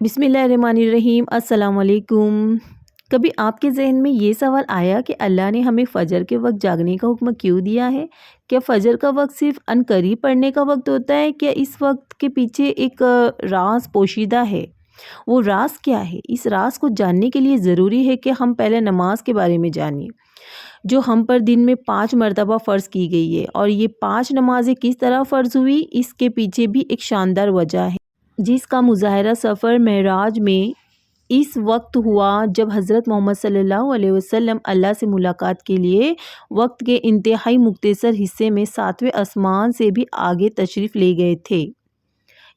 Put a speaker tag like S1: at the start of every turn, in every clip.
S1: बिस्मिल्लाहिर्रहमानिर्रहीम। अस्सलाम वालेकुम। कभी आपके ज़हन में ये सवाल आया कि अल्लाह ने हमें फ़जर के वक्त जागने का हुक्म क्यों दिया है? क्या फ़जर का वक्त सिर्फ़ अनकरीब पढ़ने का वक्त होता है? क्या इस वक्त के पीछे एक राज पोशीदा है? वो राज क्या है? इस राज को जानने के लिए ज़रूरी है कि हम पहले नमाज के बारे में जानिए, जो हम पर दिन में 5 मरतबा फ़र्ज़ की गई है। और ये 5 नमाज़ें किस तरह फ़र्ज़ हुई, इसके पीछे भी एक शानदार वजह है, जिसका मुज़ाहरा सफ़र मेराज में इस वक्त हुआ जब हज़रत मोहम्मद सल्लल्लाहु अलैहि वसल्लम अल्लाह से मुलाकात के लिए वक्त के इंतहाई मुख्तसर हिस्से में 7वें आसमान से भी आगे तशरीफ़ ले गए थे।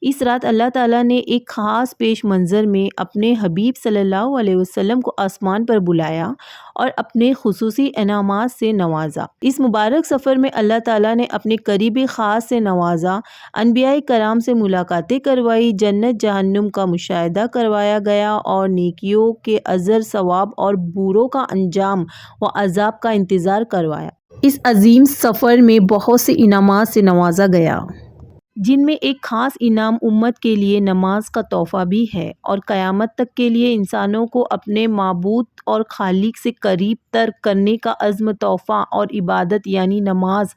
S1: इस रात अल्लाह ताला ने एक ख़ास पेश मंज़र में अपने हबीब सल्लल्लाहु अलैहि वसल्लम को आसमान पर बुलाया और अपने खुसूसी इनामात से नवाजा। इस मुबारक सफ़र में अल्लाह ताला ने अपने करीबी ख़ास से नवाजा, अनबियाए कराम से मुलाकातें करवाई, जन्नत जहन्नुम का मुशाहिदा करवाया गया और नेकियों के अजर सवाब और बुरों का अंजाम व अज़ाब का इंतज़ार करवाया। इस अजीम सफ़र में बहुत से इनामात से नवाजा गया, जिनमें एक ख़ास इनाम उम्मत के लिए नमाज का तोहफ़ा भी है और क़यामत तक के लिए इंसानों को अपने माबूद और खालिक से करीब तर करने का अज़्म, तोहफ़ा और इबादत यानी नमाज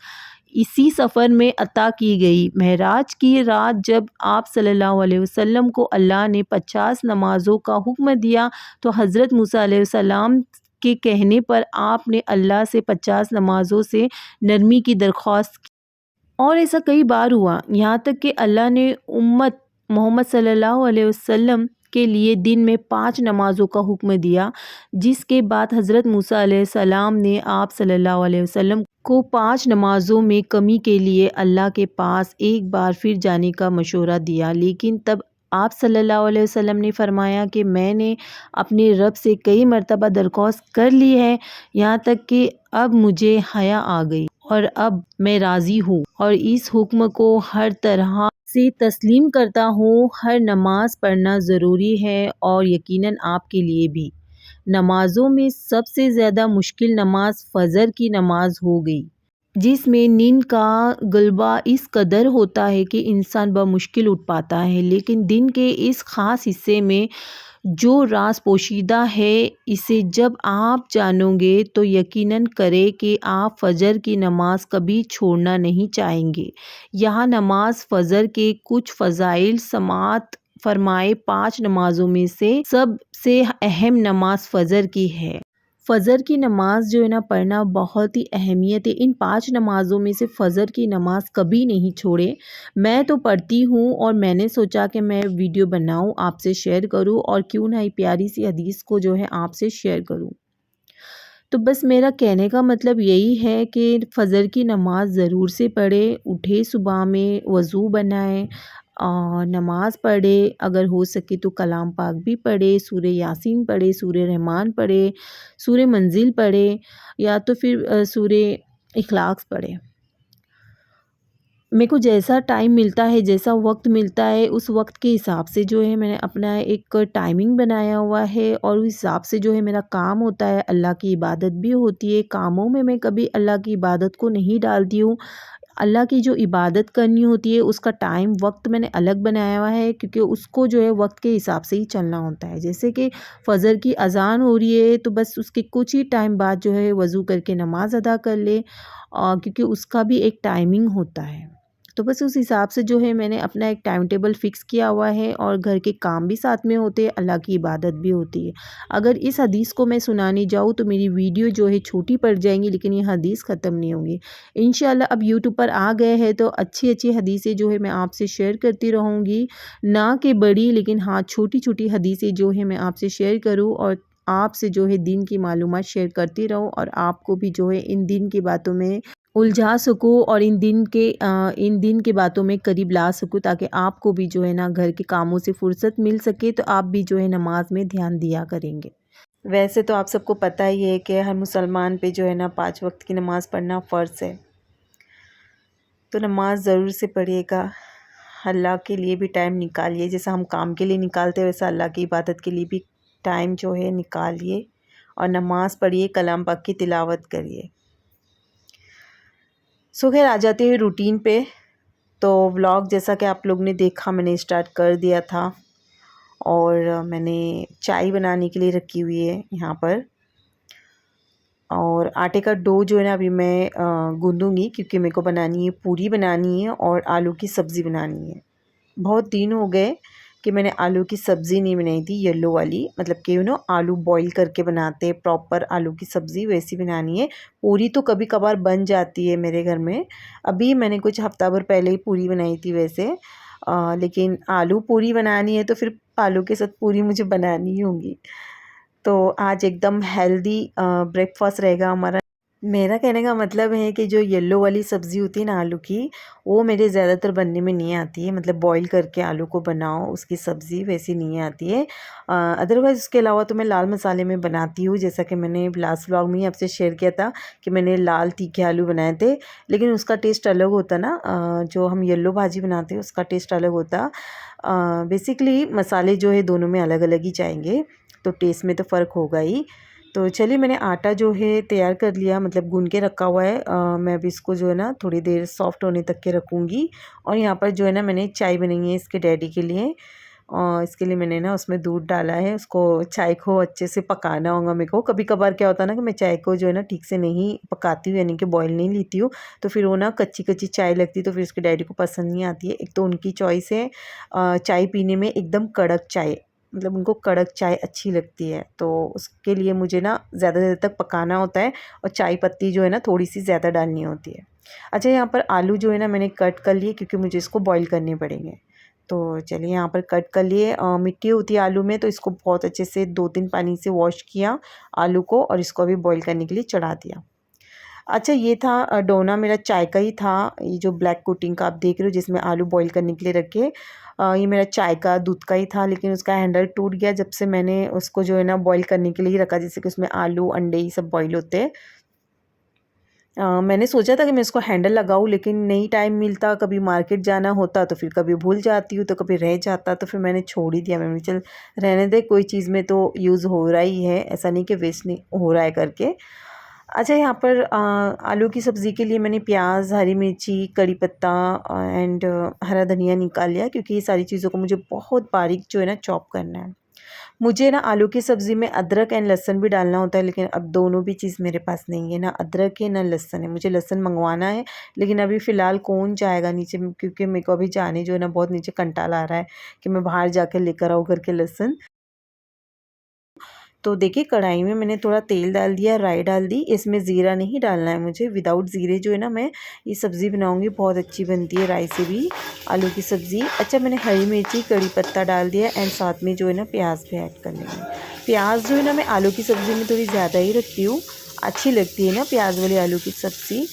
S1: इसी सफ़र में अता की गई। महराज की रात जब आप सल्लल्लाहु अलैहि वसल्लम को अल्लाह ने 50 नमाज़ों का हुक्म दिया तो हज़रत मूसा अलैहिस्सलाम के कहने पर आपने अल्लाह से 50 नमाज़ों से नरमी की दरख्वास्त की। और ऐसा कई बार हुआ, यहाँ तक कि अल्लाह ने उम्मत मोहम्मद सल्लल्लाहु अलैहि वसल्लम के लिए दिन में 5 नमाज़ों का हुक्म दिया, जिसके बाद हज़रत मूसा अलैहिस्सलाम ने आप सल्लल्लाहु अलैहि वसल्लम को 5 नमाज़ों में कमी के लिए अल्लाह के पास एक बार फिर जाने का मशवरा दिया। लेकिन तब आप सल्लल्लाहु अलैहि वसल्लम ने फरमाया कि मैंने अपने रब से कई मरतबा दरख्वास्त कर ली है, यहाँ तक कि अब मुझे हया आ गई और अब मैं राज़ी हूँ और इस हुक्म को हर तरह से तस्लीम करता हूँ। हर नमाज पढ़ना ज़रूरी है और यकीनन आपके लिए भी। नमाज़ों में सबसे ज़्यादा मुश्किल नमाज फ़जर की नमाज हो गई, जिसमें नींद का गलबा इस कदर होता है कि इंसान बमुश्किल उठ पाता है। लेकिन दिन के इस ख़ास हिस्से में जो राज पोशीदा है, इसे जब आप जानोगे तो यकीनन करें कि आप फ़जर की नमाज कभी छोड़ना नहीं चाहेंगे। यहाँ नमाज फ़जर के कुछ फ़ज़ाइल समात फरमाए। 5 नमाज़ों में से सबसे अहम नमाज फ़जर की है। फ़जर की नमाज जो है ना, पढ़ना बहुत ही अहमियत है। इन 5 नमाज़ों में से फ़जर की नमाज कभी नहीं छोड़े। मैं तो पढ़ती हूँ और मैंने सोचा कि मैं वीडियो बनाऊँ, आपसे शेयर करूँ और क्यों ना ये प्यारी सी हदीस को जो है आपसे शेयर करूँ। तो बस मेरा कहने का मतलब यही है कि फ़जर की नमाज ज़रूर से पढ़े, उठे सुबह में, वज़ू बनाएँ और नमाज़ पढ़े, अगर हो सके तो कलाम पाक भी पढ़े, सूरह यासीन पढ़े, सूरह रहमान पढ़े, सूरह मंजिल पढ़े या तो फिर सूरह इखलास पढ़े। मेरे को जैसा टाइम मिलता है, जैसा वक्त मिलता है, उस वक्त के हिसाब से जो है मैंने अपना एक टाइमिंग बनाया हुआ है और उस हिसाब से जो है मेरा काम होता है। अल्लाह की इबादत भी होती है। कामों में मैं कभी अल्लाह की इबादत को नहीं डालती हूँ। अल्लाह की जो इबादत करनी होती है उसका टाइम वक्त मैंने अलग बनाया हुआ है, क्योंकि उसको जो है वक्त के हिसाब से ही चलना होता है। जैसे कि फ़जर की अज़ान हो रही है तो बस उसके कुछ ही टाइम बाद जो है वज़ू करके नमाज़ अदा कर ले, क्योंकि उसका भी एक टाइमिंग होता है। तो बस उस हिसाब से जो है मैंने अपना एक टाइम टेबल फ़िक्स किया हुआ है और घर के काम भी साथ में होते हैं, अल्लाह की इबादत भी होती है। अगर इस हदीस को मैं सुनाने जाऊँ तो मेरी वीडियो जो है छोटी पड़ जाएंगी, लेकिन ये हदीस ख़त्म नहीं होंगी। इंशाल्लाह अब यूट्यूब पर आ गए हैं तो अच्छी-अच्छी हदीसें जो है मैं आपसे शेयर करती रहूँगी। ना कि बड़ी, लेकिन हाँ छोटी-छोटी हदीसें जो है मैं आपसे शेयर करूँ और आपसे जो है दीन की मालूमात शेयर करती रहूँ और आपको भी जो है इन दीन की बातों में उलझा सकूँ और इन दिन के बातों में करीब ला सकूँ, ताकि आपको भी जो है ना घर के कामों से फ़ुर्सत मिल सके तो आप भी जो है नमाज में ध्यान दिया करेंगे। वैसे तो आप सबको पता ही है कि हर मुसलमान पे जो है ना 5 वक्त की नमाज़ पढ़ना फ़र्ज़ है। तो नमाज ज़रूर से पढ़िएगा। अल्लाह के लिए भी टाइम निकालिए, जैसा हम काम के लिए निकालते हैं वैसा अल्लाह की इबादत के लिए भी टाइम जो है निकालिए और नमाज़ पढ़िए, कलाम पाक की तिलावत करिए। सो खैर आ जाते हैं रूटीन पे। तो व्लॉग जैसा कि आप लोग ने देखा मैंने स्टार्ट कर दिया था
S2: और मैंने चाय बनाने के लिए रखी हुई है यहाँ पर। और आटे का डो जो है ना अभी मैं गूँदूँगी, क्योंकि मेरे को बनानी है, पूरी बनानी है और आलू की सब्ज़ी बनानी है। बहुत दिन हो गए कि मैंने आलू की सब्ज़ी नहीं बनाई थी, येलो वाली, मतलब कि आलू बॉईल करके बनाते हैं प्रॉपर आलू की सब्ज़ी, वैसी बनानी है। पूरी तो कभी कभार बन जाती है मेरे घर में। अभी मैंने कुछ हफ्ता भर पहले ही पूरी बनाई थी वैसे, लेकिन आलू पूरी बनानी है तो फिर आलू के साथ पूरी मुझे बनानी ही होगी। तो आज एकदम हेल्दी ब्रेकफास्ट रहेगा हमारा। मेरा कहने का मतलब है कि जो येलो वाली सब्ज़ी होती है ना आलू की, वो मेरे ज़्यादातर बनने में नहीं आती है, मतलब बॉईल करके आलू को बनाओ उसकी सब्ज़ी वैसी नहीं आती है। अदरवाइज़ उसके अलावा तो मैं लाल मसाले में बनाती हूँ, जैसा कि मैंने लास्ट व्लॉग में ही आपसे शेयर किया था कि मैंने लाल तीखे आलू बनाए थे, लेकिन उसका टेस्ट अलग होता ना, जो हम येलो भाजी बनाते हैं उसका टेस्ट अलग होता। बेसिकली मसाले जो है दोनों में अलग अलग ही जाएंगे, तो टेस्ट में तो फ़र्क होगा ही। तो चलिए मैंने आटा जो है तैयार कर लिया, मतलब गूँध के रखा हुआ है। मैं अभी इसको जो है ना थोड़ी देर सॉफ्ट होने तक के रखूँगी। और यहाँ पर जो है ना मैंने चाय बनाई है इसके डैडी के लिए, और इसके लिए मैंने ना उसमें दूध डाला है। उसको चाय को अच्छे से पकाना होगा मेरे को। कभी कभार क्या होता है ना कि मैं चाय को जो है ना ठीक से नहीं पकाती हूँ, यानी कि बॉयल नहीं लेती हूँ, तो फिर वो ना कच्ची कच्ची चाय लगती है, तो फिर उसके डैडी को पसंद नहीं आती है। एक तो उनकी चॉइस है चाय पीने में एकदम कड़क चाय, मतलब उनको कड़क चाय अच्छी लगती है, तो उसके लिए मुझे ना ज़्यादा देर तक पकाना होता है और चाय पत्ती जो है ना थोड़ी सी ज़्यादा डालनी होती है। अच्छा, यहाँ पर आलू जो है ना मैंने कट कर लिए, क्योंकि मुझे इसको बॉईल करने पड़ेंगे। तो चलिए यहाँ पर कट कर लिए। मिट्टी होती है आलू में, तो इसको बहुत अच्छे से 2-3 पानी से वॉश किया आलू को, और इसको अभी बॉईल करने के लिए चढ़ा दिया। अच्छा, ये था डोना मेरा चाय का ही था, ये जो ब्लैक कोटिंग का आप देख रहे हो जिसमें आलू बॉईल करने के लिए रखे। ये मेरा चाय का दूध का ही था, लेकिन उसका हैंडल टूट गया जब से मैंने उसको जो है ना बॉईल करने के लिए ही रखा, जैसे कि उसमें आलू अंडे ये सब बॉईल होते हैं। मैंने सोचा था कि मैं इसको हैंडल लगाऊँ, लेकिन नहीं टाइम मिलता, कभी मार्केट जाना होता तो फिर कभी भूल जाती हूँ, तो कभी रह जाता, तो फिर मैंने छोड़ ही दिया। मैंने चल रहने दे, कोई चीज़ में तो यूज़ हो रहा ही है, ऐसा नहीं कि वेस्ट नहीं हो रहा है करके। अच्छा, यहाँ पर आलू की सब्ज़ी के लिए मैंने प्याज, हरी मिर्ची, कड़ी पत्ता एंड हरा धनिया निकाल लिया, क्योंकि ये सारी चीज़ों को मुझे बहुत बारीक जो है ना चॉप करना है। मुझे ना आलू की सब्ज़ी में अदरक एंड लहसुन भी डालना होता है, लेकिन अब दोनों भी चीज़ मेरे पास नहीं है, ना अदरक है ना लहसुन है। मुझे लहसुन मंगवाना है, लेकिन अभी फ़िलहाल कौन जाएगा नीचे, क्योंकि मेरे को अभी जाने जो है ना बहुत नीचे कंटाल आ रहा है कि मैं बाहर जाकर लेकर आऊँ करके लहसुन। तो देखिए कढ़ाई में मैंने थोड़ा तेल डाल दिया, राई डाल दी। इसमें ज़ीरा नहीं डालना है मुझे, विदाउट ज़ीरे जो है ना मैं ये सब्ज़ी बनाऊंगी, बहुत अच्छी बनती है राई से भी आलू की सब्ज़ी। अच्छा, मैंने हरी मिर्ची, कड़ी पत्ता डाल दिया एंड साथ में जो है ना प्याज भी ऐड कर लेंगे। प्याज जो है ना मैं आलू की सब्ज़ी में थोड़ी ज़्यादा ही रखती हूँ, अच्छी लगती है ना प्याज वाली आलू की सब्ज़ी।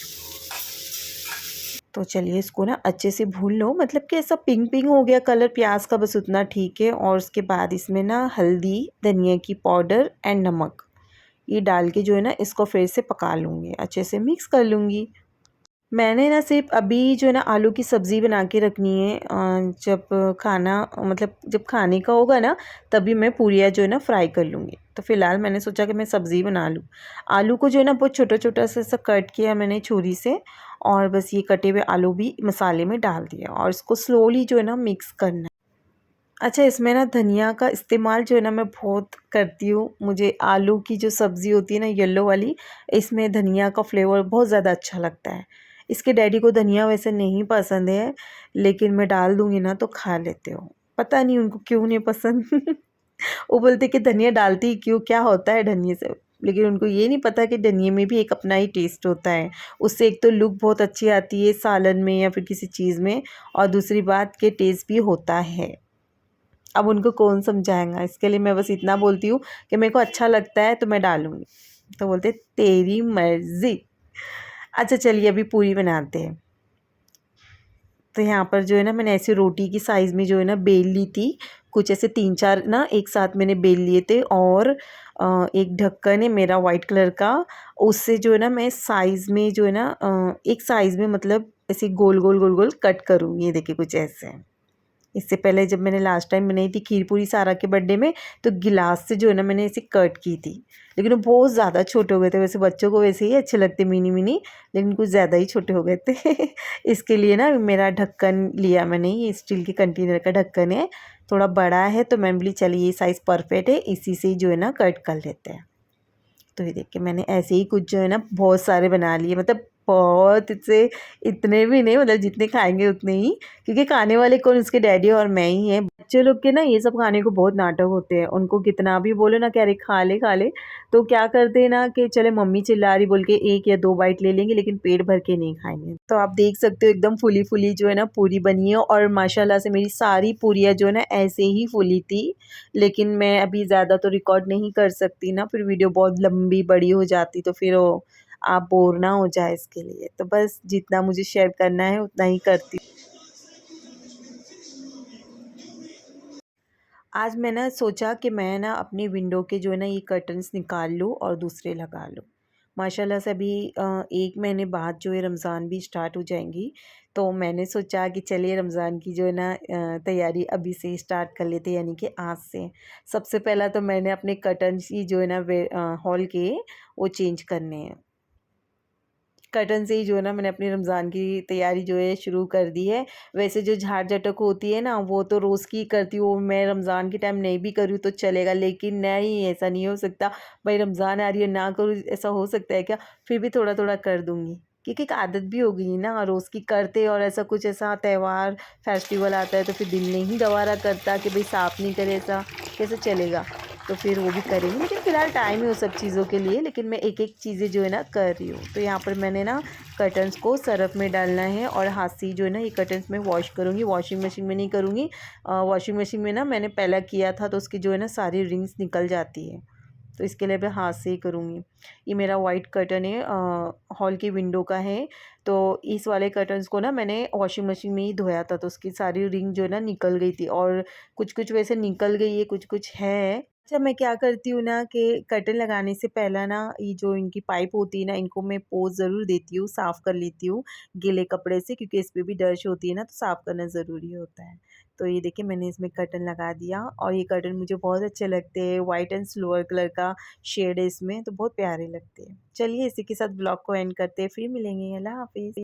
S2: तो चलिए इसको ना अच्छे से भून लो, मतलब कि ऐसा पिंक पिंक हो गया कलर प्याज का, बस उतना ठीक है। और उसके बाद इसमें ना हल्दी, धनिया की पाउडर एंड नमक ये डाल के जो है ना इसको फिर से पका लूँगी, अच्छे से मिक्स कर लूँगी। मैंने ना सिर्फ अभी जो है ना आलू की सब्ज़ी बना के रखनी है, जब खाना मतलब जब खाने का होगा ना तभी मैं पूरियाँ जो है ना फ्राई कर लूँगी। तो फ़िलहाल मैंने सोचा कि मैं सब्ज़ी बना लूँ। आलू को जो है ना बहुत छोटा छोटा सा ऐसा कट किया मैंने छुरी से, और बस ये कटे हुए आलू भी मसाले में डाल दिया और इसको स्लोली जो है ना मिक्स करना है। अच्छा, इसमें ना धनिया का इस्तेमाल जो है ना मैं बहुत करती हूँ। मुझे आलू की जो सब्ज़ी होती है ना येलो वाली, इसमें धनिया का फ्लेवर बहुत ज़्यादा अच्छा लगता है। इसके डैडी को धनिया वैसे नहीं पसंद है, लेकिन मैं डाल दूँगी ना तो खा लेते हो। पता नहीं उनको क्यों नहीं पसंद। वो बोलते कि धनिया डालती ही क्यों, क्या होता है धनिये से? लेकिन उनको ये नहीं पता कि धनिये में भी एक अपना ही टेस्ट होता है। उससे एक तो लुक बहुत अच्छी आती है सालन में या फिर किसी चीज़ में, और दूसरी बात कि टेस्ट भी होता है। अब उनको कौन समझाएगा, इसके लिए मैं बस इतना बोलती हूँ कि मेरे को अच्छा लगता है तो मैं डालूँगी, तो बोलते तेरी मर्ज़ी। अच्छा चलिए अभी पूरी बनाते हैं। तो यहाँ पर जो है ना मैंने ऐसे रोटी की साइज़ में जो है ना बेल ली थी, कुछ ऐसे 3-4 ना एक साथ मैंने बेल लिए थे, और एक ढक्कन है मेरा वाइट कलर का, उससे जो है ना मैं साइज़ में जो है ना एक साइज़ में मतलब ऐसे गोल गोल गोल गोल कट करूँगी, ये देखिए कुछ ऐसे। इससे पहले जब मैंने लास्ट टाइम बनाई थी खीर पूरी सारा के बर्थडे में, तो गिलास से जो है ना मैंने इसे कट की थी, लेकिन वो बहुत ज़्यादा छोटे हो गए थे। वैसे बच्चों को वैसे ही अच्छे लगते मिनी मिनी, लेकिन कुछ ज़्यादा ही छोटे हो गए थे। इसके लिए ना मेरा ढक्कन लिया मैंने, ये स्टील के कंटेनर का ढक्कन है, थोड़ा बड़ा है, तो मैं बोली चलिए ये साइज़ परफेक्ट है, इसी से ही जो है ना कट कर लेते हैं। तो ये देखिए मैंने ऐसे ही कुछ जो है ना बहुत सारे बना लिए, मतलब बहुत इससे इतने भी नहीं, मतलब जितने खाएंगे उतने ही, क्योंकि खाने वाले कौन, उसके डैडी और मैं ही हैं। बच्चे लोग के ना ये सब खाने को बहुत नाटक होते हैं, उनको कितना भी बोलो ना कि अरे खा ले, तो क्या करते हैं ना कि चले मम्मी चिल्ला रही बोल के 1 या 2 बाइट ले लेंगे, लेकिन पेट भर के नहीं खाएंगे। तो आप देख सकते हो एकदम फूली फूली जो है ना पूरी बनी है, और माशाल्लाह से मेरी सारी पूरियाँ जो है ना ऐसे ही फूली थी। लेकिन मैं अभी ज़्यादा तो रिकॉर्ड नहीं कर सकती ना, फिर वीडियो बहुत लंबी बड़ी हो जाती, तो फिर वो आप बोर ना हो जाए इसके लिए, तो बस जितना मुझे शेयर करना है उतना ही करती हूँ। आज मैं ना सोचा कि मैं ना अपनी विंडो के जो है ना ये कर्टन्स निकाल लूँ और दूसरे लगा लूँ। माशाल्लाह से अभी 1 महीने बाद जो है रमज़ान भी स्टार्ट हो जाएंगी, तो मैंने सोचा कि चलिए रमज़ान की जो है ना तैयारी अभी से स्टार्ट कर लेते हैं, यानी कि आज से। सबसे पहला तो मैंने अपने कर्टन्स ही जो है ना हॉल के वो चेंज करने हैं। कर्टन से ही जो है ना मैंने अपनी रमज़ान की तैयारी जो है शुरू कर दी है। वैसे जो झाड़ झटक होती है ना वो तो रोज़ की करती हूँ, मैं रमज़ान के टाइम नहीं भी करूँ तो चलेगा, लेकिन नहीं, ऐसा नहीं हो सकता। भाई रमज़ान आ रही है ना करूँ, ऐसा हो सकता है क्या? फिर भी थोड़ा थोड़ा कर दूँगी, क्योंकि एक आदत भी हो गई ना रोज़ की करते, और ऐसा कुछ ऐसा त्यौहार फेस्टिवल आता है तो फिर दिल नहीं गवारा करता कि भाई साफ़ नहीं करे, ऐसा कैसे चलेगा? तो फिर वो भी करेंगे, लेकिन फ़िलहाल टाइम है उस सब चीज़ों के लिए, लेकिन मैं एक-एक चीज़ें जो है ना कर रही हूँ। तो यहाँ पर मैंने ना कर्टन्स को सरफ़ में डालना है, और हाथ से ही जो है ना ये कर्टन्स मैं वॉश करूँगी, वॉशिंग मशीन में नहीं करूँगी। वॉशिंग मशीन में ना मैंने पहले किया था तो उसकी जो है ना सारी रिंग्स निकल जाती है, तो इसके लिए मैं हाथ से ही करूँगी। ये मेरा वाइट कर्टन है, हॉल की विंडो का है, तो इस वाले कर्टन्स को ना मैंने वॉशिंग मशीन में ही धोया था, तो उसकी सारी रिंग जो है ना निकल गई थी, और कुछ-कुछ वैसे निकल गई है, कुछ-कुछ है। अच्छा, मैं क्या करती हूँ ना कि कर्टन लगाने से पहला ना ये जो इनकी पाइप होती है ना, इनको मैं पोंछ ज़रूर देती हूँ, साफ़ कर लेती हूँ गीले कपड़े से, क्योंकि इस पे भी डस्ट होती है ना, तो साफ़ करना ज़रूरी होता है। तो ये देखिए मैंने इसमें कर्टन लगा दिया, और ये कर्टन मुझे बहुत अच्छे लगते हैं, वाइट एंड सिल्वर कलर का शेड है इसमें, तो बहुत प्यारे लगते हैं। चलिए इसी के साथ ब्लॉग को एंड करते हैं, फिर मिलेंगे, अल्लाह हाफ़िज़।